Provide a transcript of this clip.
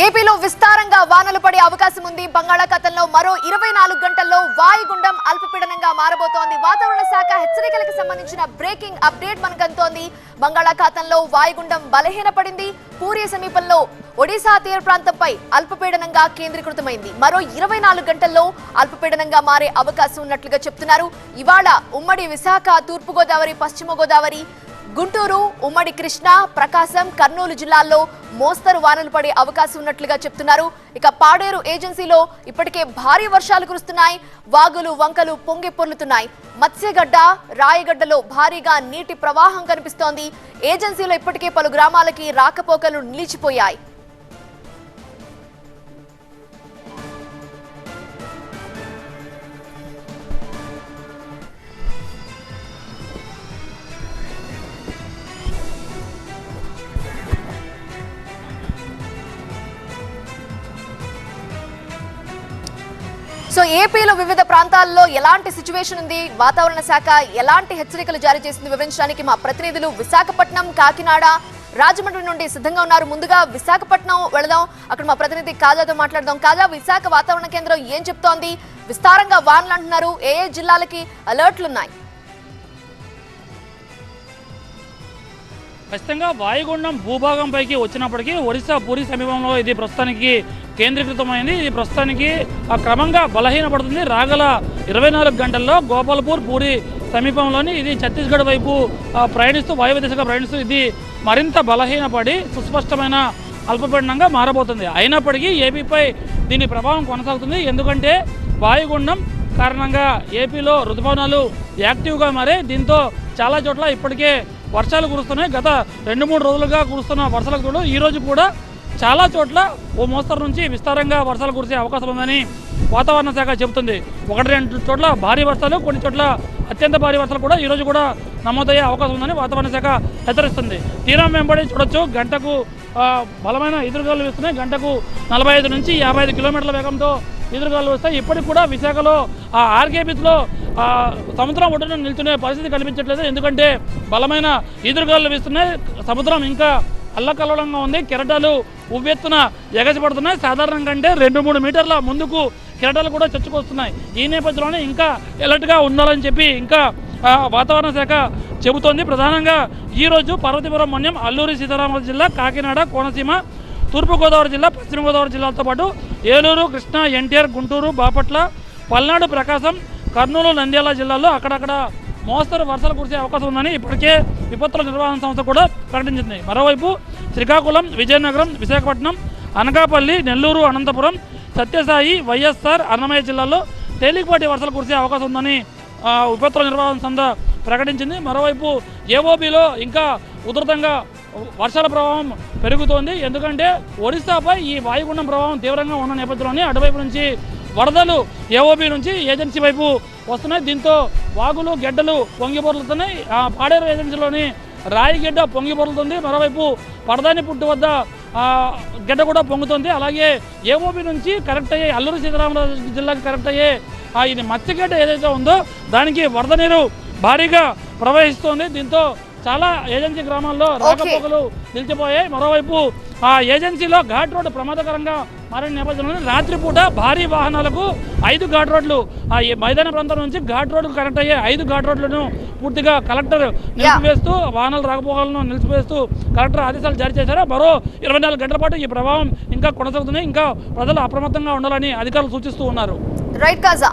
ఏపీలో విస్తారంగా వానలు పడే అవకాశం ఉంది. బంగాళాఖాతంలో మరో 24 గంటల్లో వాయుగుండం అల్పపీడనంగా మారబోతోంది. వాతావరణ శాఖ హెచ్చరికలకు సంబంధించిన బ్రేకింగ్ అప్డేట్ మనకు అందుతోంది. బంగాళాఖాతంలో వాయుగుండం బలహీనపడింది. పూరి సమీపంలో ఒడిశా తీర ప్రాంతంపై అల్పపీడనంగా కేంద్రీకృతమైంది. మరో 24 గంటల్లో అల్పపీడనంగా మారే అవకాశం ఉన్నట్లుగా చెప్తున్నారు. ఇవాళ ఉమ్మడి విశాఖ, తూర్పుగోదావరి, పశ్చిమ గోదావరి, గుంటూరు, ఉమ్మడి కృష్ణా, ప్రకాశం, కర్నూలు జిల్లాల్లో మోస్తరు వానలు పడే అవకాశం ఉన్నట్లుగా చెప్తున్నారు. ఇక పాడేరు ఏజెన్సీలో ఇప్పటికే భారీ వర్షాలు కురుస్తున్నాయి. వాగులు, వంకలు పొంగి పొర్లుతున్నాయి. మత్స్యగడ్డ, రాయగడ్డలో భారీగా నీటి ప్రవాహం కనిపిస్తోంది. ఏజెన్సీలో ఇప్పటికే పలు గ్రామాలకి రాకపోకలు నిలిచిపోయాయి. సో ఏపీలో వివిధ ప్రాంతాల్లో ఎలాంటి సిచ్యువేషన్ ఉంది, వాతావరణ శాఖ ఎలాంటి హెచ్చరికలు జారీ చేసింది వివరించడానికి మా ప్రతినిధులు విశాఖపట్నం, కాకినాడ, రాజమండ్రి నుండి సిద్ధంగా ఉన్నారు. ముందుగా విశాఖపట్నం వెళదాం. అక్కడ మా ప్రతినిధి కాజాతో మాట్లాడదాం. కాజా, విశాఖ వాతావరణ కేంద్రం ఏం చెప్తోంది? విస్తారంగా వానలు అంటున్నారు. ఏ జిల్లాలకి అలర్ట్లు ఉన్నాయి? ఖచ్చితంగా వాయుగుండం భూభాగంపైకి వచ్చినప్పటికీ ఒడిశా పూరి సమీపంలో ఇది ప్రస్తుతానికి కేంద్రీకృతమైంది. ఇది ప్రస్తుతానికి క్రమంగా బలహీనపడుతుంది. రాగల 24 గంటల్లో గోపాల్పూర్, పూరి సమీపంలోని ఇది ఛత్తీస్గఢ్ వైపు ప్రయాణిస్తూ, వాయువ్య దిశగా ప్రయాణిస్తూ ఇది మరింత బలహీనపడి సుస్పష్టమైన అల్పపీడనంగా మారబోతుంది. అయినప్పటికీ ఏపీపై దీని ప్రభావం కొనసాగుతుంది. ఎందుకంటే వాయుగుండం కారణంగా ఏపీలో రుతుపవనాలు యాక్టివ్గా మారే, దీంతో చాలా చోట్ల ఇప్పటికే వర్షాలు కురుస్తున్నాయి. గత 2-3 రోజులుగా కురుస్తున్న వర్షాలకు తోడు ఈరోజు కూడా చాలా చోట్ల ఓ మోస్తరు నుంచి విస్తారంగా వర్షాలు కురిసే అవకాశం ఉందని వాతావరణ శాఖ చెబుతుంది. 1-2 చోట్ల భారీ వర్షాలు, కొన్ని చోట్ల అత్యంత భారీ వర్షాలు కూడా ఈరోజు కూడా నమోదయ్యే అవకాశం ఉందని వాతావరణ శాఖ హెచ్చరిస్తుంది. తీరం వెంబడి చూడొచ్చు, గంటకు బలమైన ఎదురుగాలు వేస్తున్నాయి. గంటకు 45 నుంచి 55 కిలోమీటర్ల వేగంతో ఎదురుగాలు వస్తాయి. ఇప్పటికి కూడా విశాఖలో ఆర్కే బీచ్లో సముద్రం ఒడ్డున నిల్చునే పరిస్థితి కనిపించట్లేదు. ఎందుకంటే బలమైన ఎదురుగాలు వీస్తున్నాయి. సముద్రం ఇంకా అల్లకల్లోలంగా ఉంది. కెరటాలు ఉవ్వెత్తున ఎగసిపడుతున్నాయి. సాధారణం కంటే 2-3 మీటర్ల ముందుకు కెరటాలు కూడా చొచ్చుకొస్తున్నాయి. ఈ నేపథ్యంలోనే ఇంకా అలర్ట్గా ఉండాలని చెప్పి ఇంకా వాతావరణ శాఖ చెబుతోంది. ప్రధానంగా ఈరోజు పార్వతీపురం మన్యం, అల్లూరి సీతారామరాజు జిల్లా, కాకినాడ, కోనసీమ, తూర్పుగోదావరి జిల్లా, పశ్చిమ గోదావరి జిల్లాలతో పాటు ఏలూరు, కృష్ణా, ఎన్టీఆర్, గుంటూరు, బాపట్ల, పల్నాడు, ప్రకాశం, కర్నూలు, నంద్యాల జిల్లాల్లో అక్కడక్కడ మోస్తరు వర్షాలు కురిసే అవకాశం ఉందని ఇప్పటికే విపత్తుల నిర్వహణ సంస్థ కూడా ప్రకటించింది. మరోవైపు శ్రీకాకుళం, విజయనగరం, విశాఖపట్నం, అనకాపల్లి, నెల్లూరు, అనంతపురం, సత్యసాయి, వైఎస్ఆర్, అన్నమయ్య జిల్లాల్లో తేలికపాటి వర్షాలు కురిసే అవకాశం ఉందని విపత్తుల నిర్వహణ సంస్థ ప్రకటించింది. మరోవైపు ఏఓబీలో ఇంకా ఉధృతంగా వర్షాల ప్రభావం పెరుగుతోంది. ఎందుకంటే ఒడిశాపై ఈ వాయుగుండం ప్రభావం తీవ్రంగా ఉన్న నేపథ్యంలోనే అటువైపు నుంచి వరదలు ఏఓబీ నుంచి ఏజెన్సీ వైపు వస్తున్నాయి. దీంతో వాగులు, గెడ్డలు పొంగిపొర్లుతున్నాయి. పాడేరు ఏజెన్సీలోని రాయిగడ్డ పొంగిపొర్లుతుంది. మరోవైపు పడదాని పుట్టు వద్ద గడ్డ కూడా పొంగుతుంది. అలాగే ఏఓబీ నుంచి కరెక్ట్ అయ్యే అల్లూరి సీతారామరాజు జిల్లాకి కరెక్ట్ అయ్యే ఇది మత్స్యగడ్డ ఏదైతే ఉందో దానికి వరద నీరు భారీగా ప్రవహిస్తోంది. దీంతో చాలా ఏజెన్సీ గ్రామాల్లో రాకపోకలు నిలిచిపోయాయి. మరోవైపు ఏజెన్సీలో ఘాట్ రోడ్డు ప్రమాదకరంగా మారిన నేపథ్యంలో రాత్రిపూట భారీ వాహనాలకు 5 ఘాట్ రోడ్లు మైదాన ప్రాంతం నుంచి ఘాట్ రోడ్డుకు కనెక్ట్ అయ్యే 5 ఘాట్ రోడ్లను పూర్తిగా కలెక్టర్ నిలిపివేస్తూ, వాహనాల రాకపోకలను నిలిపివేస్తూ కలెక్టర్ ఆదేశాలు జారీ చేశారు. మరో 24 గంటల పాటు ఈ ప్రభావం ఇంకా కొనసాగుతుంది. ఇంకా ప్రజలు అప్రమత్తంగా ఉండాలని అధికారులు సూచిస్తూ ఉన్నారు. రైట్ కాజా.